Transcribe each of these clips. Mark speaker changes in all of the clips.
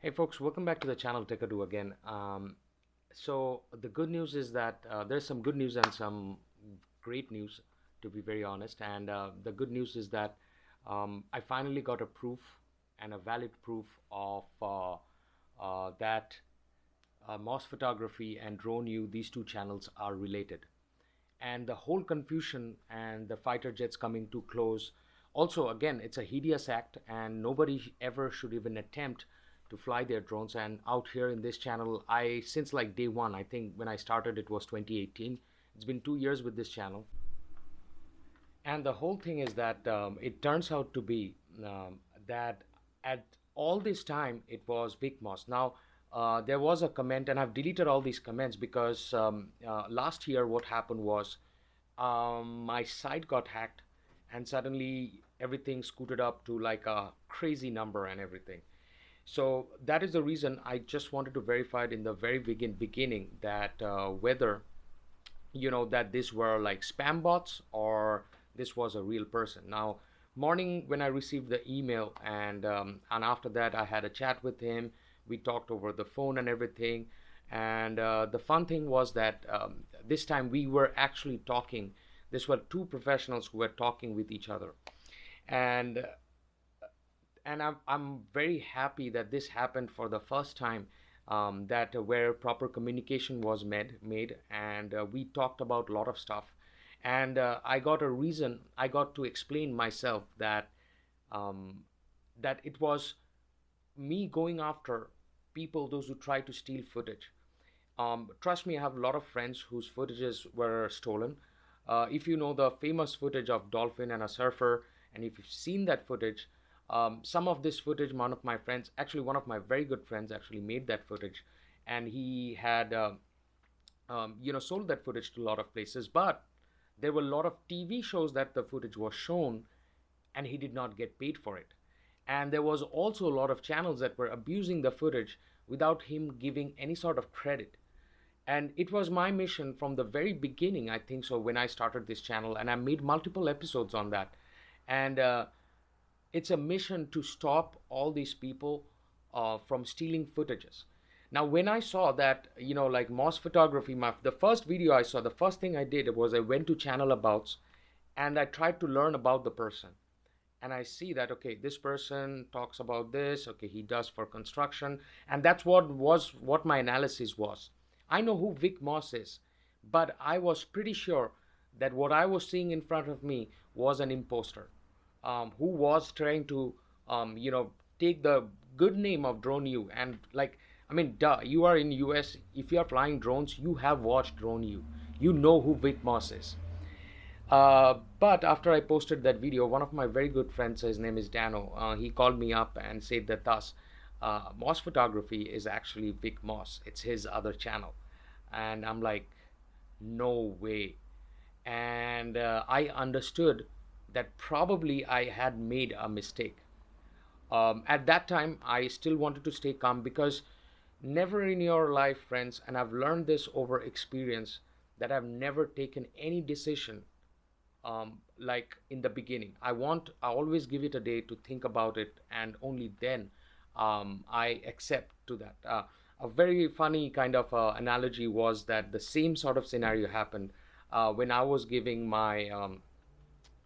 Speaker 1: Hey folks, welcome back to the channel Techado again. So the good news is that there's some good news and some great news, to be very honest. And the good news is that I finally got a proof and a valid proof of that Moss Photography and Drone U, these two channels are related. And the whole confusion and the fighter jets coming too close. Also, again, it's a hideous act, and nobody ever should even attempt to fly their drones. And out here in this channel, since like day one, I think when I started, it was 2018. It's been 2 years with this channel, and the whole thing is that it turns out to be that at all this time it was Vic Moss. Now, there was a comment, and I've deleted all these comments because last year what happened was my site got hacked, and suddenly everything scooted up to like a crazy number and everything. So that is the reason I just wanted to verify it in the very beginning that whether that these were like spam bots or this was a real person. Now, morning when I received the email, and after that I had a chat with him. We talked over the phone and everything. And the fun thing was that this time we were actually talking. This were two professionals who were talking with each other, and I'm very happy that this happened for the first time, that where proper communication was made, and we talked about a lot of stuff. And I got to explain myself that that it was me going after people, those who try to steal footage. Trust me, I have a lot of friends whose footages were stolen. If you know the famous footage of dolphin and a surfer, and if you've seen that footage, some of this footage, one of my friends, actually one of my very good friends, actually made that footage, and he had sold that footage to a lot of places. But there were a lot of TV shows that the footage was shown, and he did not get paid for it. And there was also a lot of channels that were abusing the footage without him giving any sort of credit. And it was my mission from the very beginning, I think so, when I started this channel, and I made multiple episodes on that. And it's a mission to stop all these people from stealing footages. Now, when I saw that, like Moss Photography, the first video I saw, the first thing I did was I went to channel abouts, and I tried to learn about the person. And I see that, okay, this person talks about this, okay, he does for construction. And that's what my analysis was. I know who Vic Moss is, but I was pretty sure that what I was seeing in front of me was an imposter, who was trying to, take the good name of Drone U. And like, I mean, duh, you are in US. If you are flying drones, you have watched Drone U. You know who Vic Moss is. But after I posted that video, one of my very good friends, his name is Dano, he called me up and said that thus, Moss Photography is actually Vic Moss. It's his other channel. And I'm like, no way. And I understood that probably I had made a mistake. At that time, I still wanted to stay calm because never in your life, friends, and I've learned this over experience, that I've never taken any decision like in the beginning. I always give it a day to think about it, and only then I accept to that. A very funny kind of analogy was that the same sort of scenario happened when I was giving my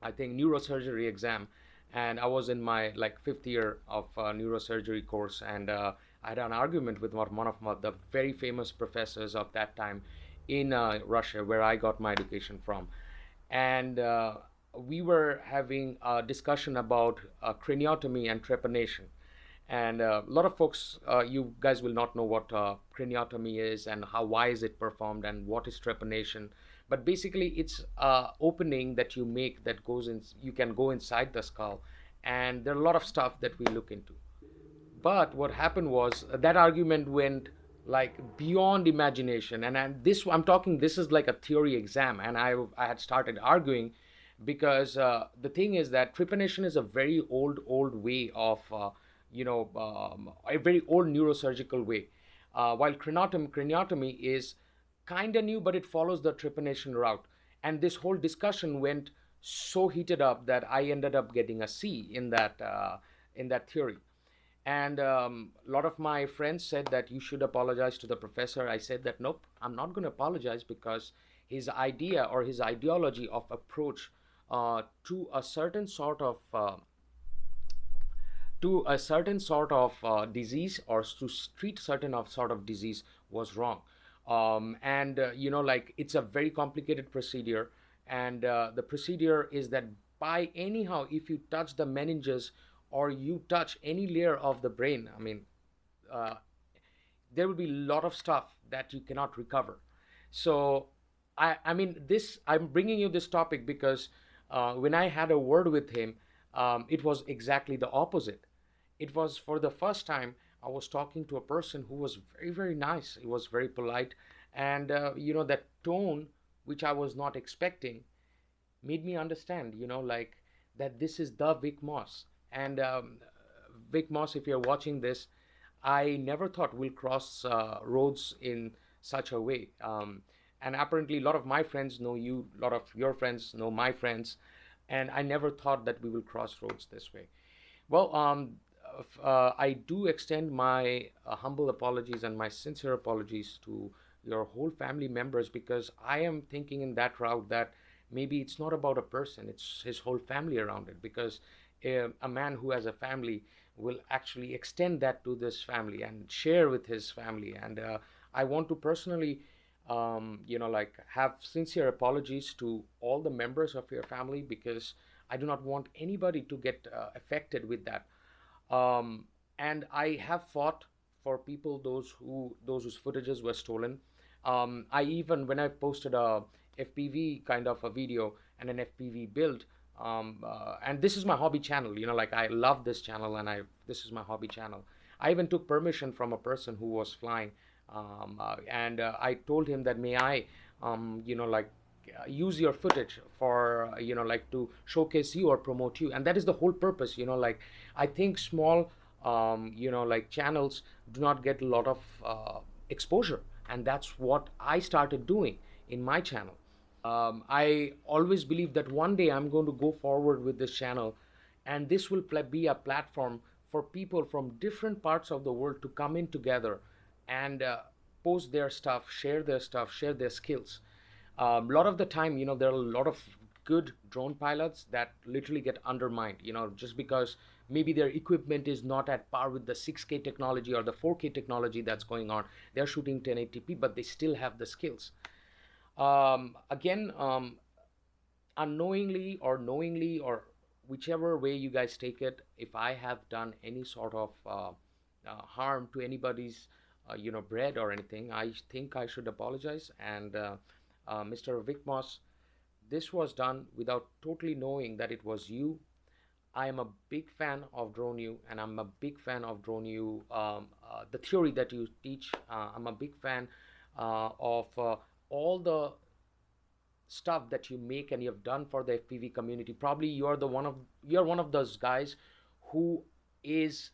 Speaker 1: I think neurosurgery exam, and I was in my like fifth year of neurosurgery course, and I had an argument with one of the very famous professors of that time in Russia, where I got my education from. And we were having a discussion about craniotomy and trepanation. And a lot of folks, you guys will not know what craniotomy is and why is it performed and what is trepanation. But basically, it's opening that you make that goes in. You can go inside the skull, and there are a lot of stuff that we look into. But what happened was that argument went like beyond imagination. And this, I'm talking, this is like a theory exam, and I had started arguing because the thing is that trepanation is a very old way of a very old neurosurgical way, while craniotomy is kind of new, but it follows the trepanation route. And this whole discussion went so heated up that I ended up getting a C in that theory. And a lot of my friends said that you should apologize to the professor. I said that nope, I'm not going to apologize, because his idea or his ideology of approach to a certain sort of disease, or to treat certain of sort of disease, was wrong. And like, it's a very complicated procedure. And the procedure is that, by anyhow, if you touch the meninges or you touch any layer of the brain, I mean, uh, there will be a lot of stuff that you cannot recover. So I mean, this, I'm bringing you this topic because when I had a word with him, it was exactly the opposite. It was, for the first time, I was talking to a person who was very, very nice. He was very polite. And that tone, which I was not expecting, made me understand, like, that this is the Vic Moss. And Vic Moss, if you're watching this, I never thought we'll cross roads in such a way. And apparently, a lot of my friends know you, a lot of your friends know my friends, and I never thought that we will cross roads this way. Well, I do extend my humble apologies and my sincere apologies to your whole family members, because I am thinking in that route that maybe it's not about a person, it's his whole family around it. Because a man who has a family will actually extend that to this family and share with his family. And I want to personally, like, have sincere apologies to all the members of your family, because I do not want anybody to get affected with that. um, and I have fought for people, those whose footages were stolen. I even, when I posted a FPV kind of a video and an FPV build, and this is my hobby channel. Like, I love this channel, and I this is my hobby channel. I even took permission from a person who was flying, and I told him that, may I, like, use your footage for, like, to showcase you or promote you. And that is the whole purpose. Like, I think small, like, channels do not get a lot of exposure, and that's what I started doing in my channel. I always believe that one day I'm going to go forward with this channel, and this will be a platform for people from different parts of the world to come in together and post their stuff, share their skills. A lot of the time, there are a lot of good drone pilots that literally get undermined, just because maybe their equipment is not at par with the 6K technology or the 4K technology that's going on. They're shooting 1080p, but they still have the skills. Again, unknowingly or knowingly, or whichever way you guys take it, if I have done any sort of harm to anybody's bread or anything, I think I should apologize. And Mr. Vic Moss, this was done without totally knowing that it was you. I am a big fan of Drone U, and I'm a big fan of Drone U, the theory that you teach. I'm a big fan of all the stuff that you make and you have done for the FPV community. Probably you're one of those guys who is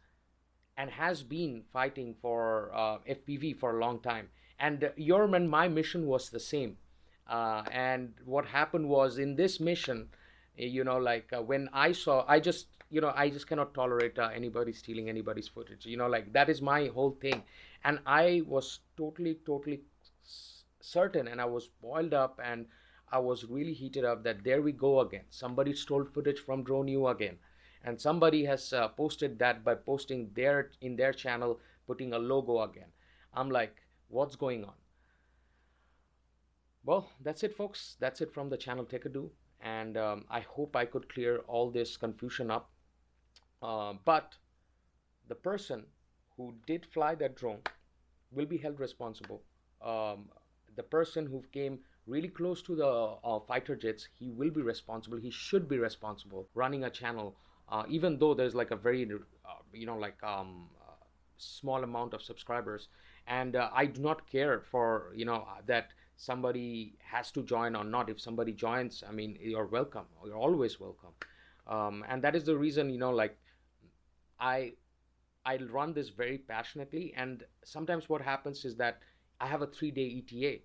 Speaker 1: and has been fighting for FPV for a long time. And your and my mission was the same. And what happened was, in this mission, like, when I saw, I just cannot tolerate anybody stealing anybody's footage. Like, that is my whole thing. And I was totally, totally certain, and I was boiled up, and I was really heated up that there we go again. Somebody stole footage from Drone U again, and somebody has posted that by posting in their channel, putting a logo again. I'm like, what's going on? Well, that's it, folks. That's it from the channel Techado, and I hope I could clear all this confusion up. But the person who did fly that drone will be held responsible. Um, the person who came really close to the fighter jets, he will be responsible. He should be responsible running a channel, even though there's like a very, like, small amount of subscribers. And I do not care for, that somebody has to join or not. If somebody joins, I mean, you're welcome. You're always welcome. And that is the reason, like, I I run this very passionately, and sometimes what happens is that I have a 3-day ETA,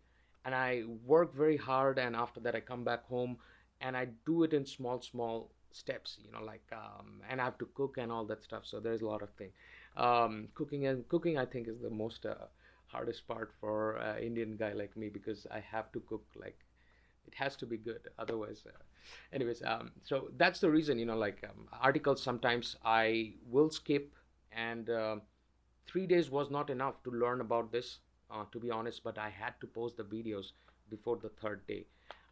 Speaker 1: and I work very hard, and after that I come back home and I do it in small steps, like, and I have to cook and all that stuff. So there's a lot of things. Cooking I think is the most hardest part for Indian guy like me, because I have to cook like it has to be good, otherwise anyways, so that's the reason, like, articles sometimes I will skip. And 3 days was not enough to learn about this, to be honest, but I had to post the videos before the third day.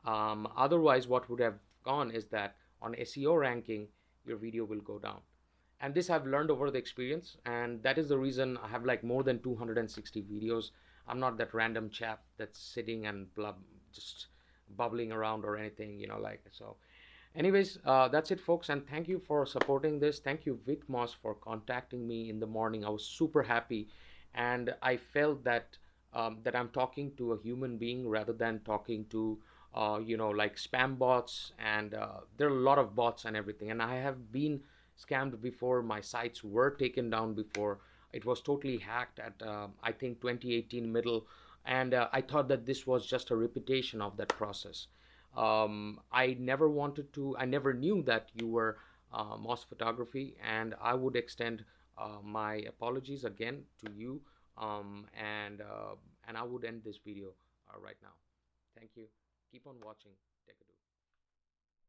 Speaker 1: Otherwise, what would have gone is that on SEO ranking, your video will go down. And this I've learned over the experience, and that is the reason I have like more than 260 videos. I'm not that random chap that's sitting and just bubbling around or anything, like so. Anyways, that's it, folks, and thank you for supporting this. Thank you, Vic Moss, for contacting me in the morning. I was super happy, and I felt that that I'm talking to a human being rather than talking to like spam bots. And there are a lot of bots and everything. And I have been scammed before. My sites were taken down before. It was totally hacked at I think 2018 middle, and I thought that this was just a repetition of that process. I never knew that you were Moss Photography, and I would extend my apologies again to you. And I would end this video right now. Thank you. Keep on watching Techado.